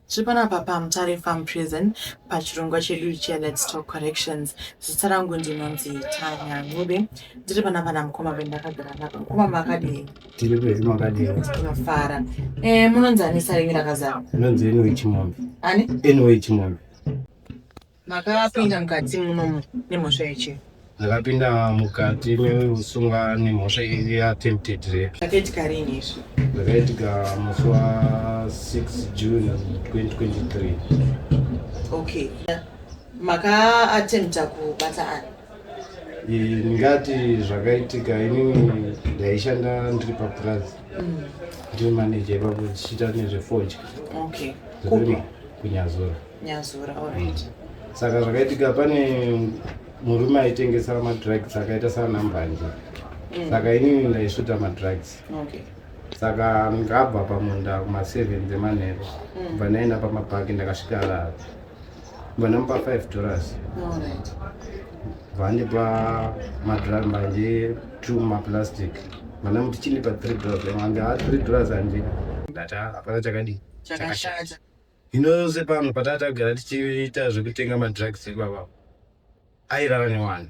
Tripanapa Mutare Farm Prison, pachirongwa chedu Let's Talk Corrections. Zita rangu ndinonzi Tanya Ngube. Tripanapa namukoma vendakagara nako. Mukoma makadii? Tiri kwezi makadii. Tinofara. Munonzani sari mirakazara? Munonzi Enway Chimwambi. Ani? Enway Chimwambi. Makapinda mukati munomu nemhosva yechi? Ndakapinda mukati merusunga nemhosva yeattempted rape. Zvakaitika rini izvi? Zvakaitika musi wa6 June 2023. Okay. Maka-attempta kubata ani? Ndingati zvakaitika inini ndaishanda ndiri papurazi. Ndiri manager ipapo tichiita nezvefodya. Okay. Kupi? Kunyazura. Nyazura, alright. Saka zvakaitika pane murume aitengesa madrugs akaita sana mbanje. Saka inini ndaisvuta madrugs. Okay. Saka ndakabva pamunda kuma7 dzemanheru. Kubva ndaenda pamapaki ndakasvika Harare. Kubva ndamupa $5. Alright. Vandipa madrugs mbanje 2 maplastic. Vanamuti chinipa $3. Wanga $3 handina. Ndata hapana chakadii. Chakashata. Inose pano patatagara tichiita zvekutenga madrugs ibaba. Airara newana.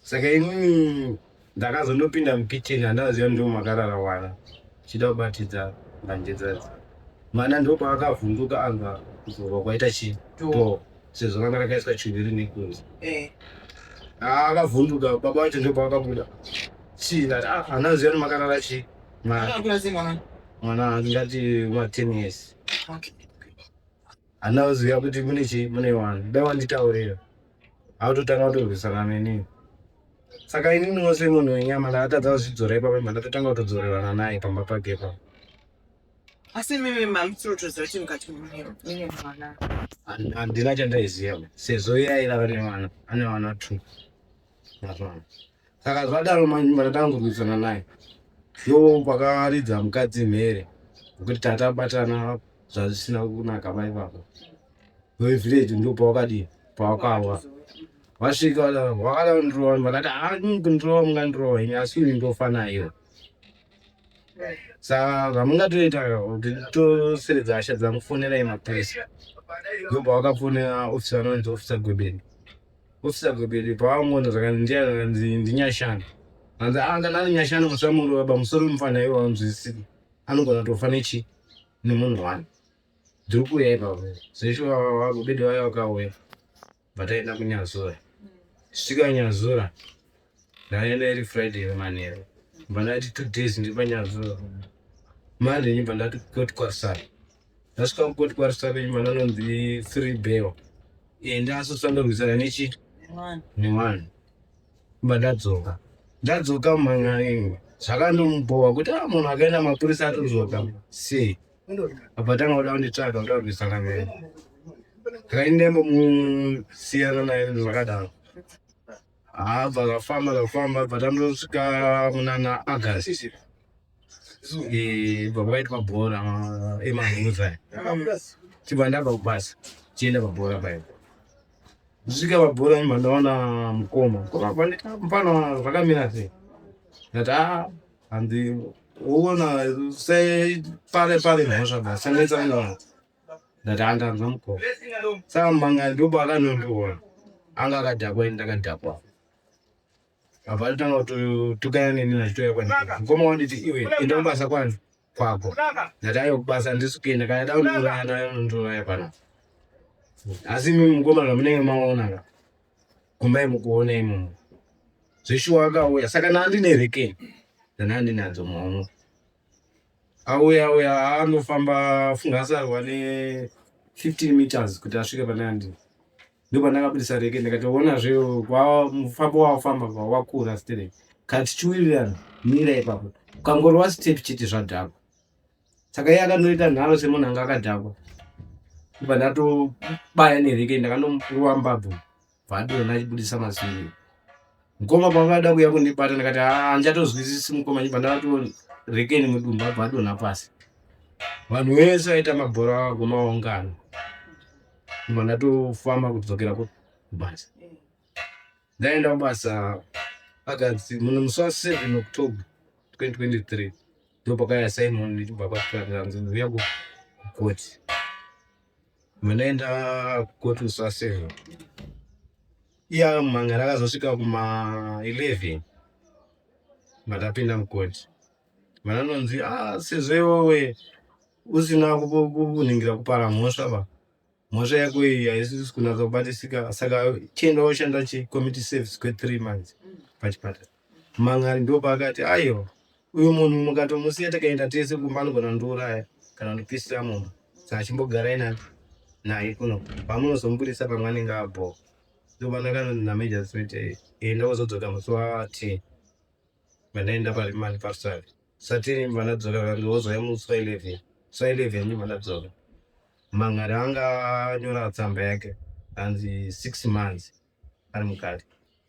Saka inini ndakazondopinda mukitchen handaziva ndo makarara wana. Chida kubatidza mbanje dzadzi. Mana ndo paakavhunduka anga kuzorwa kwaita chito. Sezvo kanga rakaiswa chiviri nekunzi. Akavhunduka baba wacho ndo paakabuda. Chida hanaziva makarara chi. Mwana ngati wa 10 years. Okay. Hanaziva kuti mune wana. Dai wanditaurira. Autotanga kutorwisana neni. Saka inini wose munhu wenyama ndaatadza kuzvidzora ipapo ndatotanga kutodzorerana naye pamba pake pa. Asi mimi mamutsotodzera kuti mukati mune mwana. Handina chandaiziva sezvo iye airara nevana ane vana 2. Saka zvadaro ndatanga kurwisana naye. Pakaridza mukadzi mhere kuti tatabatana zvazvisina kunaka vaivapo. Vevillage ndo pawakadii pawakawa. Wasvika wakada kundirowa vakati kundirowa mungandirowa ini asi ini ndofa nayo. Saka zvamungatoita kuti toseredza hasha dzangu fonerai mapurisa. Ndobva wakafonera ofisa anonzi ofisa Gwebedi. Ofisa Gwebedi pavamuona zvakanzi ndinyashanu. Anzi kana ari nyashanu musamuro pamusoro mufana iwo wanzwisisi. Anogona kutofa nechi nemunhu wani. Ndiri kuuya ipapo. Zvesho Gwebedi waya wakauya. Vataenda kunyazura. Svika Nyazura. Ndaenda iri Friday manheru. Kubva ndati 2 days ndiri paNyazura. Monday ndibva ndati koti kwarisara. Ndasvika kukoti kwarisara nyumba ndanonzi 3 bail. Ndasoswa ndorwisana nechi? Newani. Kubva ndadzoka. Ndadzoka mumhan'anini. Zvakandombowa kuti munhu akaenda mapurisa atodzoka. Sei? Abva tanga kuda kunditsvaga kuda kurwisana naye. Ndakaimbosiyana naye zvakadaro. Abva kafamba bva tandosvika munana August. Bva kwaitwa bhora emahunza. Chibva ndabva kubasa tienda pabhora paya. Ndisvika pabhora ndibva ndaona mukoma. Mufana zvakamira sei? Ndati handi uona sei pale mhosva basa ndetsanga. Ndati handanzwa mukoma. Saka mumhan'ani ndopa akanondiona. Anga akadhakwa ndakadhakwa. Abva atotanga kutukana neni nachitoya kwandiri. Mukoma wanditi iwe enda kubasa kwanu kwako. Ndati aiwa kubasa handisi kuenda kana da kundiuraya naye unondiuraya pano. Asi mimi mukoma zvamunenge maona kumbai mukuona imomo. Zveshuwa akauya saka nandine rekeni. Ndandinadzo mhomho. Auya anofamba funga asarwa ne 15 meters kuti asvike pandandiri. Ndipo ndakabudisa reke ndikatoona zveo kwa mufambo wafamba wakura still. Kati chiwirirana mira ipapo. Kangorwa step chiti zvadhakwa. Saka iye akandoita nharo semunhu anga akadhakwa. Ndipo ndatobaya nereke ndakandomupuwa mbabvu. Vadona achibudisa masimbi. Mukoma pavada kuuya kundibata ndakati handichatozwisisi mukoma chibva ndato rekeni mudumba vadona pasi. Vanhu vese vaita mabhora akagomaungana. Ndibva ndatofamba kudzokera kubasa. Ndaenda kubasa akadzi musi wa7 October 2023. Ndipo pakaya Simon ndichibva kwaTranzanzi uya koti. Manaenda koti saa 7. Iya mangara akazosvika kuma 11 matapinda mukoti. Mananonzi sezvo iwewe usina kuningira kupara mhosva pa. Mhosva yako iyi haisisi kunatsa kubatisika saka chienda woshanda community service kwe3 months pachipatara. Mangari ndo pakati aiwa uyu munhu mukatomusiya takaenda tese kumba anogona kundiuraya kana kundipisira mumba. Saka chimbogarai naye kuno pamunozomubudisa pamwe anenge abva. Ndopandakanzi naMajistrate enda wozodzoka musi wa10 mandaenda parimani parusari. Saa10 mandadzoka ndozouya musi wa11. Musi wa11 ndiko mandadzoka. Mangari anga anyora tsamba yake anzi 6 months ari mukati.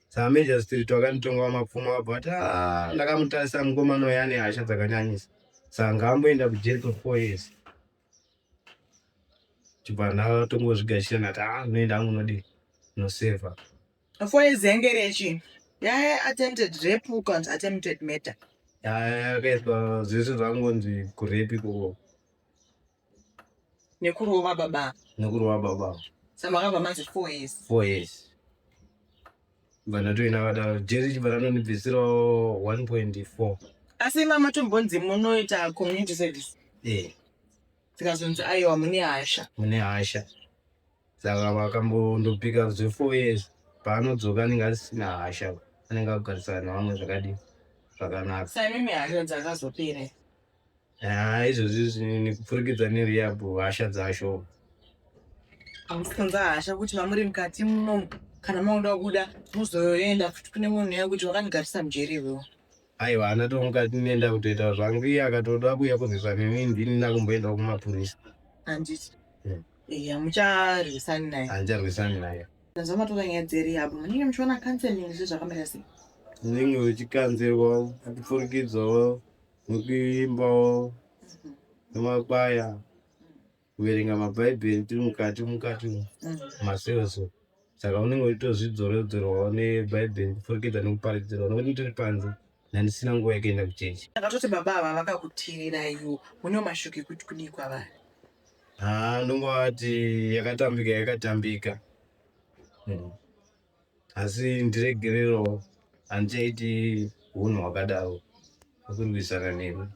Saka Majistrate wakanditonga mapfumo abva ati ndakamutarisa mukomana uyu ane hasha dzakanyanyisa. Saka ngaamboenda kujeri kwe4 years. Chibva ndatongozvigashira ndati unoenda hangu unodii unosevha. 4 years yange rechi yaya attempted rape kana attempted murder. Yakaitwa zvese zvangonzi kurepi koko nekurova baba. Saka makabva manzi 4 years. 4 years. Vanatoina vadaro jeri chibva ranondibvisira 1.4. Asi mamatombonzi munoita community service. Tikazonzi aiwa mune hasha. Saka vakambondopika zve4 years. Paanodzoka anenge asina hasha. Anenge akugarisana nevamwe zvakadii zvakanaka. Saka imimi hasha dzakazopera. Izvozvi nekupfurikidza nerehab hasha dzacho. Hamusikunza hasha kuti mamuri mukati muno kana maoda kuda muzoenda futi kune munhu yekuti wakandigarisa mujeri iwewe. Aiwa anato mukati nenda kutoita zvangu iye akatoda kuuya kuzisa neni ndini ndakumboenda kumapurisa. Handiti. Hamucharwisani naye. Handicharwisani naye. Ndazamatora nyaya dzerehab munenge muchiona counseling zvakamira sei? Munenge muchikanzerwa kupfurikidzawo nekuimbawo nemakwaya kuverenga mabhaibheri tiri mukati maseoso. Saka unenge uchitozvidzoredzerwawo nebhaibheri kupfurikidza nekuparidzirwa nokuti tiri panze handisina nguva yekuenda kuchechi. Ndakatoti baba ava vakakutirira iwo mune mashuku ekuti kudii kwavari? Ndongovati yakatambika. Asi ndiregererawo handichaiti hunhu hwakadaro hwekurwisana nemi.